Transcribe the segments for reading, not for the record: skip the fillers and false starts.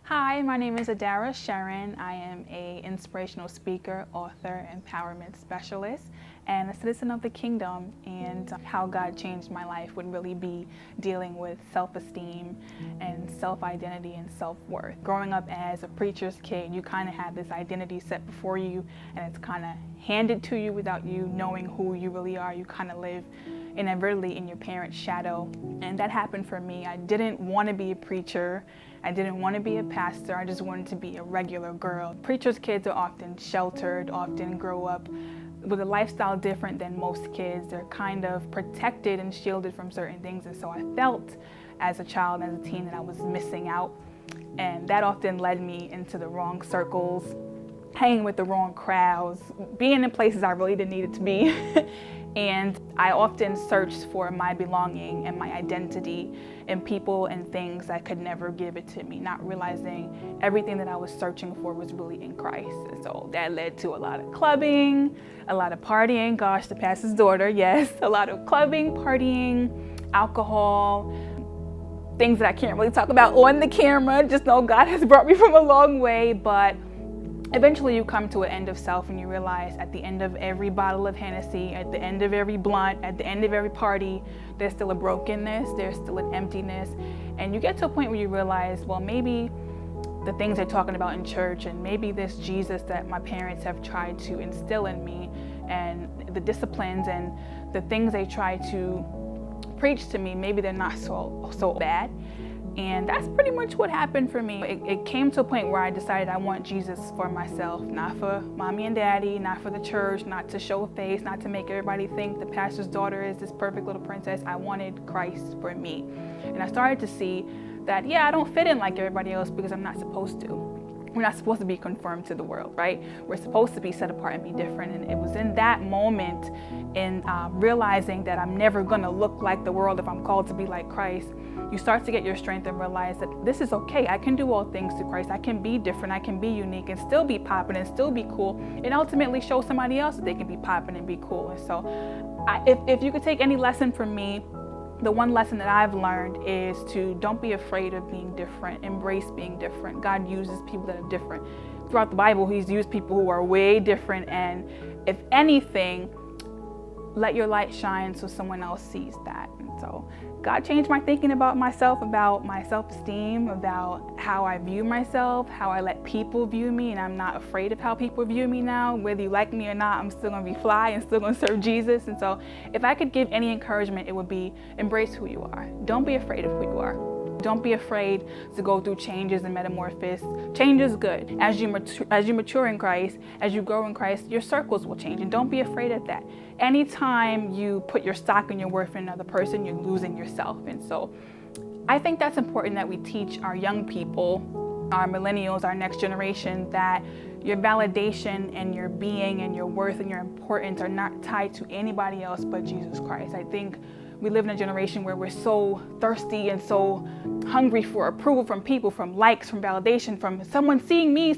Hi, my name is Adara Sharon. I am an inspirational speaker, author, empowerment specialist, and a citizen of the kingdom. And how God changed my life would really be dealing with self-esteem and self-identity and self-worth. Growing up as a preacher's kid, you kind of have this identity set before you, and it's kind of handed to you without you knowing who you really are. You kind of live inadvertently in your parents' shadow, and that happened for me. I didn't want to be a preacher. I didn't want to be a pastor. I just wanted to be a regular girl. Preachers' kids are often sheltered, often grow up with a lifestyle different than most kids. They're kind of protected and shielded from certain things. And so I felt as a child, as a teen, that I was missing out. And that often led me into the wrong circles, hanging with the wrong crowds, being in places I really didn't need it to be. And I often searched for my belonging and my identity in people and things that could never give it to me, not realizing everything that I was searching for was really in Christ. And so that led to a lot of clubbing, a lot of partying. Gosh, the pastor's daughter, yes. A lot of clubbing, partying, alcohol, things that I can't really talk about on the camera. Just know God has brought me from a long way, but eventually you come to an end of self and you realize at the end of every bottle of Hennessy, at the end of every blunt, at the end of every party, there's still a brokenness, there's still an emptiness. And you get to a point where you realize, well, maybe the things they're talking about in church and maybe this Jesus that my parents have tried to instill in me and the disciplines and the things they try to preach to me, maybe they're not so bad. And that's pretty much what happened for me. It came to a point where I decided I want Jesus for myself, not for mommy and daddy, not for the church, not to show a face, not to make everybody think the pastor's daughter is this perfect little princess. I wanted Christ for me. And I started to see that, yeah, I don't fit in like everybody else because I'm not supposed to. We're not supposed to be conformed to the world, right? We're supposed to be set apart and be different. And it was in that moment, in realizing that I'm never going to look like the world if I'm called to be like Christ, you start to get your strength and realize that this is okay. I can do all things through Christ. I can be different. I can be unique and still be popping and still be cool, and ultimately show somebody else that they can be popping and be cool. And so if you could take any lesson from me, the one lesson that I've learned is to don't be afraid of being different. Embrace being different. God uses people that are different. Throughout the Bible, He's used people who are way different. And if anything, let your light shine so someone else sees that. And so God changed my thinking about myself, about my self-esteem, about how I view myself, how I let people view me, and I'm not afraid of how people view me now. Whether you like me or not, I'm still going to be fly and still going to serve Jesus. And so if I could give any encouragement, it would be embrace who you are. Don't be afraid of who you are. Don't be afraid to go through changes and metamorphosis. Change is good. As you mature in Christ, as you grow in Christ, your circles will change, and don't be afraid of that. Anytime you put your stock and your worth in another person, you're losing yourself. And so I think that's important that we teach our young people, our millennials, our next generation, that your validation and your being and your worth and your importance are not tied to anybody else but Jesus Christ. I think we live in a generation where we're so thirsty and so hungry for approval from people, from likes, from validation, from someone seeing me,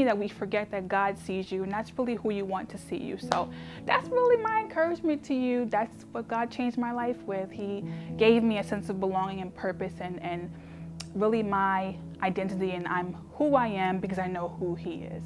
that we forget that God sees you, and that's really who you want to see you. So that's really my encouragement to you. That's what God changed my life with. He gave me a sense of belonging and purpose and really my identity, and I'm who I am because I know who He is.